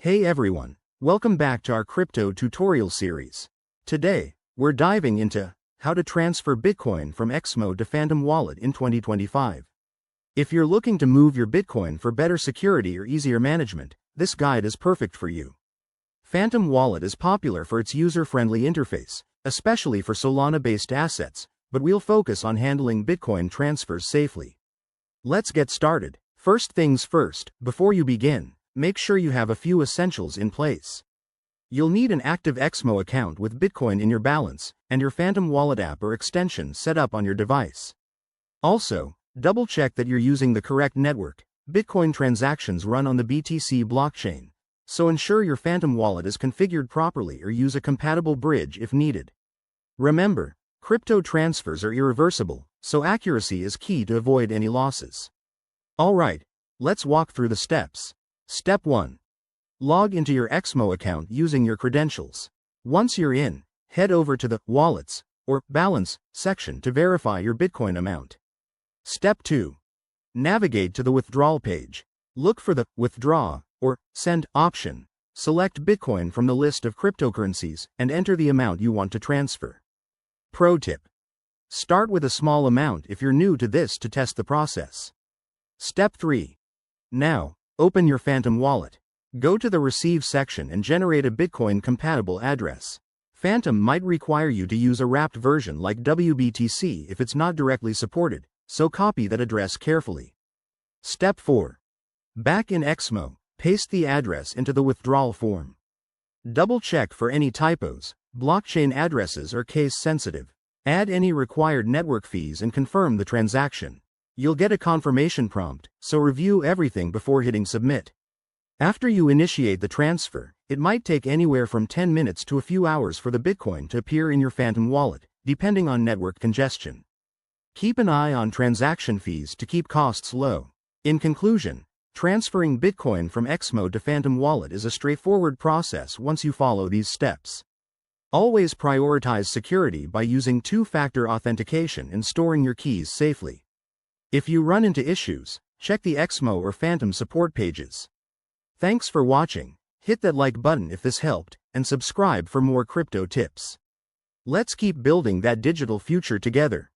Hey everyone, welcome back to our crypto tutorial series. Today, we're diving into how to transfer Bitcoin from XMO to Phantom Wallet in 2025. If you're looking to move your Bitcoin for better security or easier management, this guide is perfect for you. Phantom Wallet is popular for its user-friendly interface, especially for Solana-based assets, but we'll focus on handling Bitcoin transfers safely. Let's get started. First things first, before you begin, make sure you have a few essentials in place. You'll need an active XMO account with Bitcoin in your balance, and your Phantom Wallet app or extension set up on your device. Also, double-check that you're using the correct network. Bitcoin transactions run on the BTC blockchain, so ensure your Phantom Wallet is configured properly or use a compatible bridge if needed. Remember, crypto transfers are irreversible, so accuracy is key to avoid any losses. Alright, let's walk through the steps. Step 1. Log into your XMO account using your credentials. Once you're in, head over to the Wallets or Balance section to verify your Bitcoin amount. Step 2. Navigate to the Withdrawal page. Look for the Withdraw or Send option. Select Bitcoin from the list of cryptocurrencies and enter the amount you want to transfer. Pro tip: start with a small amount if you're new to this to test the process. Step 3. Now, open your Phantom Wallet. Go to the Receive section and generate a Bitcoin-compatible address. Phantom might require you to use a wrapped version like WBTC if it's not directly supported, so copy that address carefully. Step 4. Back in XMO, paste the address into the withdrawal form. Double-check for any typos. Blockchain addresses are case-sensitive. Add any required network fees and confirm the transaction. You'll get a confirmation prompt, so review everything before hitting submit. After you initiate the transfer, it might take anywhere from 10 minutes to a few hours for the Bitcoin to appear in your Phantom Wallet, depending on network congestion. Keep an eye on transaction fees to keep costs low. In conclusion, transferring Bitcoin from XMO to Phantom Wallet is a straightforward process once you follow these steps. Always prioritize security by using two-factor authentication and storing your keys safely. If you run into issues, check the XMO or Phantom support pages. Thanks for watching. Hit that like button if this helped, and subscribe for more crypto tips. Let's keep building that digital future together.